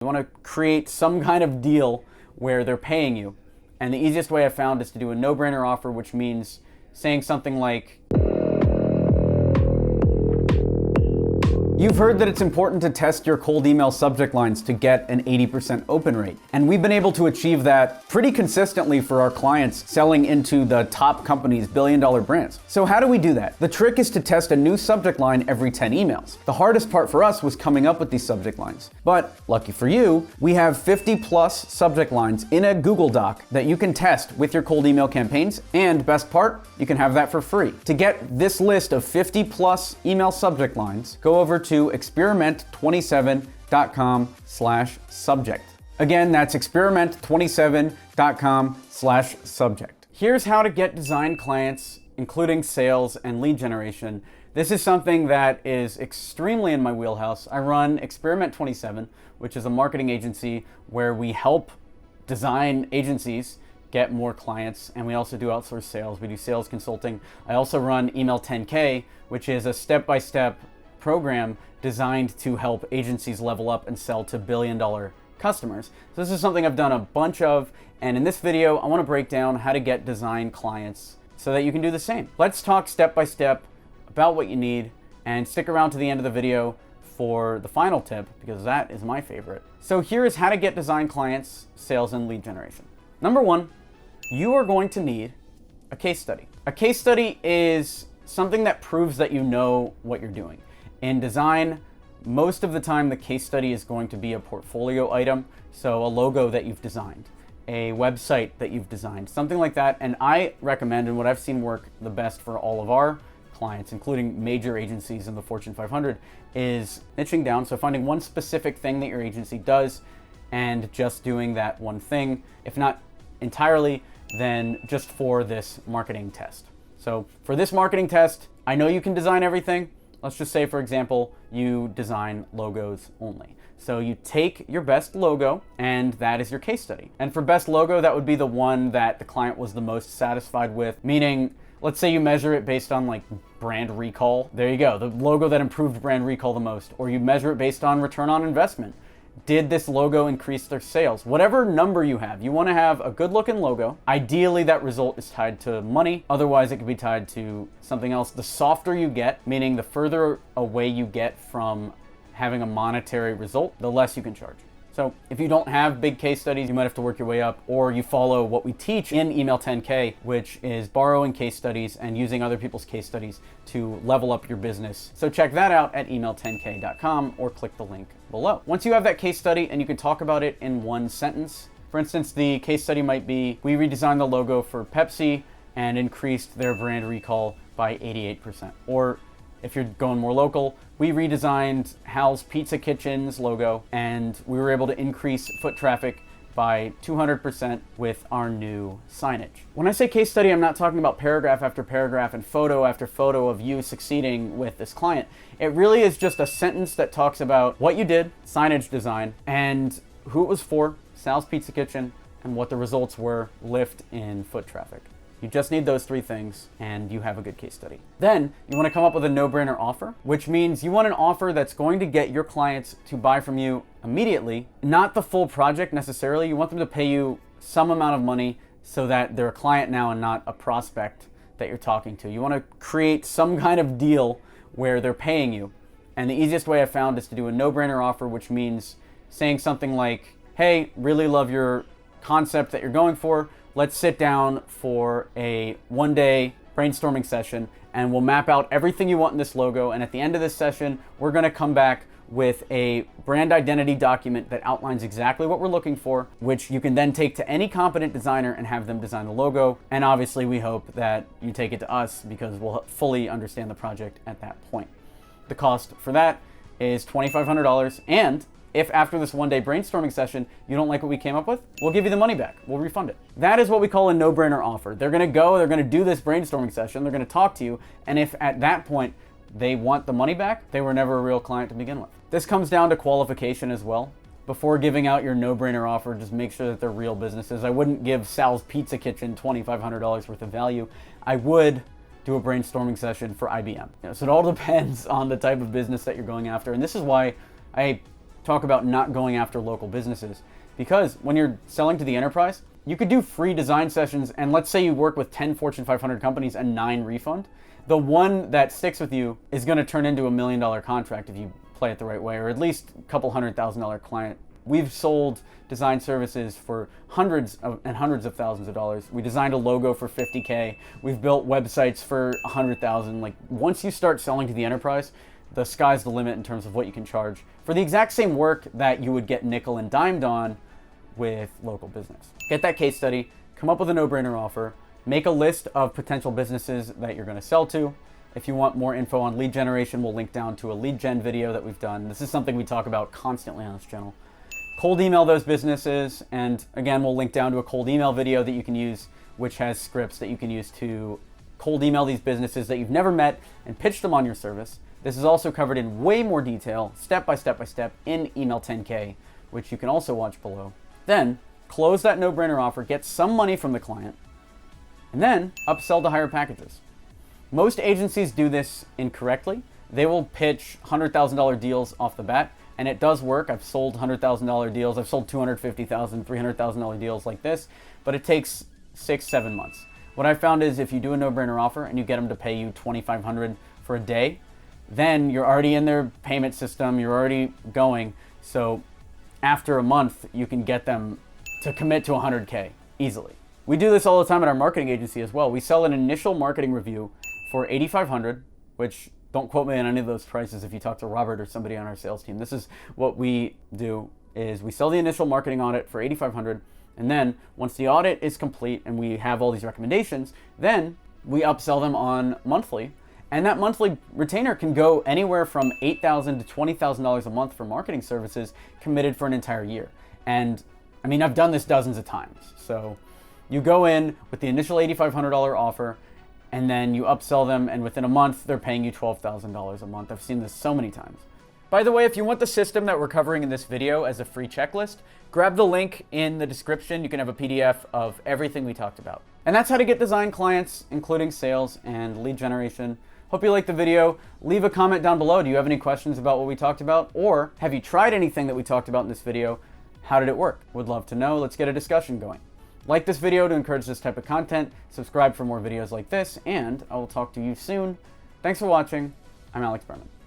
You want to create some kind of deal where they're paying you. And the easiest way I found is to do a no-brainer offer, which means saying something like, you've heard that it's important to test your cold email subject lines to get an 80% open rate. And we've been able to achieve that pretty consistently for our clients selling into the top companies, billion-dollar brands. So how do we do that? The trick is to test a new subject line every 10 emails. The hardest part for us was coming up with these subject lines. But lucky for you, we have 50 plus subject lines in a Google Doc that you can test with your cold email campaigns. And best part, you can have that for free. To get this list of 50 plus email subject lines, go over to experiment27.com/subject. Again, that's experiment27.com/subject. Here's how to get design clients, including sales and lead generation. This is something that is extremely in my wheelhouse. I run Experiment 27, which is a marketing agency where we help design agencies get more clients, and we also do outsource sales. We do sales consulting. I also run Email 10K, which is a step-by-step program designed to help agencies level up and sell to billion-dollar customers. So this is something I've done a bunch of, and in this video, I want to break down how to get design clients so that you can do the same. Let's talk step-by-step about what you need, and stick around to the end of the video for the final tip, because that is my favorite. So here is how to get design clients, sales, and lead generation. Number one, you are going to need a case study. A case study is something that proves that you know what you're doing. In design, most of the time the case study is going to be a portfolio item, so a logo that you've designed, a website that you've designed, something like that. And I recommend, and what I've seen work the best for all of our clients, including major agencies in the Fortune 500, is niching down, so finding one specific thing that your agency does and just doing that one thing, if not entirely, then just for this marketing test. So for this marketing test, I know you can design everything. Let's just say, for example, you design logos only. So you take your best logo, and that is your case study. And for best logo, that would be the one that the client was the most satisfied with, meaning, let's say you measure it based on like brand recall. There you go, the logo that improved brand recall the most. Or you measure it based on return on investment. Did this logo increase their sales? Whatever number you have, you want to have a good looking logo. Ideally, that result is tied to money. Otherwise, it could be tied to something else. The softer you get, meaning the further away you get from having a monetary result, the less you can charge. So if you don't have big case studies, you might have to work your way up, or you follow what we teach in Email 10K, which is borrowing case studies and using other people's case studies to level up your business. So check that out at email10k.com or click the link below. Once you have that case study and you can talk about it in one sentence, for instance, the case study might be, we redesigned the logo for Pepsi and increased their brand recall by 88%. Or if you're going more local, we redesigned Hal's Pizza Kitchen's logo and we were able to increase foot traffic by 200% with our new signage. When I say case study, I'm not talking about paragraph after paragraph and photo after photo of you succeeding with this client. It really is just a sentence that talks about what you did, signage design, and who it was for, Sal's Pizza Kitchen, and what the results were, lift in foot traffic. You just need those three things and you have a good case study. Then you want to come up with a no-brainer offer, which means you want an offer that's going to get your clients to buy from you immediately, not the full project necessarily. You want them to pay you some amount of money so that they're a client now and not a prospect that you're talking to. You want to create some kind of deal where they're paying you. And the easiest way I found is to do a no-brainer offer, which means saying something like, hey, really love your concept that you're going for. Let's sit down for a one-day brainstorming session and we'll map out everything you want in this logo. And at the end of this session, we're going to come back with a brand identity document that outlines exactly what we're looking for, which you can then take to any competent designer and have them design the logo. And obviously, we hope that you take it to us because we'll fully understand the project at that point. The cost for that is $2,500. And if after this one-day brainstorming session, you don't like what we came up with, we'll give you the money back. We'll refund it. That is what we call a no-brainer offer. They're going to do this brainstorming session. They're going to talk to you. And if at that point they want the money back, they were never a real client to begin with. This comes down to qualification as well. Before giving out your no-brainer offer, just make sure that they're real businesses. I wouldn't give Sal's Pizza Kitchen $2,500 worth of value. I would do a brainstorming session for IBM. So it all depends on the type of business that you're going after. And this is why I talk about not going after local businesses. Because when you're selling to the enterprise, you could do free design sessions, and let's say you work with 10 Fortune 500 companies and 9 refund. The one that sticks with you is going to turn into $1 million contract if you play it the right way, or at least a couple $100,000 client. We've sold design services for hundreds of thousands of dollars. We designed a logo for $50K. We've built websites for $100,000. Like, once you start selling to the enterprise, the sky's the limit in terms of what you can charge for the exact same work that you would get nickel and dimed on with local business. Get that case study, come up with a no-brainer offer, make a list of potential businesses that you're going to sell to. If you want more info on lead generation, we'll link down to a lead gen video that we've done. This is something we talk about constantly on this channel. Cold email those businesses, and again, we'll link down to a cold email video that you can use, which has scripts that you can use to cold email these businesses that you've never met and pitch them on your service. This is also covered in way more detail, step by step by step, in Email 10K, which you can also watch below. Then, close that no-brainer offer, get some money from the client, and then upsell to higher packages. Most agencies do this incorrectly. They will pitch $100,000 deals off the bat, and it does work. I've sold $100,000 deals. I've sold $250,000, $300,000 deals like this, but it takes 6-7 months. What I found is if you do a no-brainer offer and you get them to pay you $2,500 for a day, then you're already in their payment system, you're already going. So after a month, you can get them to commit to 100K easily. We do this all the time at our marketing agency as well. We sell an initial marketing review for $8,500, which, don't quote me on any of those prices if you talk to Robert or somebody on our sales team. This is what we do, is we sell the initial marketing audit for $8,500, and then once the audit is complete and we have all these recommendations, then we upsell them on monthly. And that monthly retainer can go anywhere from $8,000 to $20,000 a month for marketing services committed for an entire year. And I mean, I've done this dozens of times. So you go in with the initial $8,500 offer, and then you upsell them, and within a month, they're paying you $12,000 a month. I've seen this so many times. By the way, if you want the system that we're covering in this video as a free checklist, grab the link in the description. You can have a PDF of everything we talked about. And that's how to get design clients, including sales and lead generation. Hope you liked the video. Leave a comment down below. Do you have any questions about what we talked about? Or have you tried anything that we talked about in this video? How did it work? Would love to know. Let's get a discussion going. Like this video to encourage this type of content. Subscribe for more videos like this, and I will talk to you soon. Thanks for watching. I'm Alex Berman.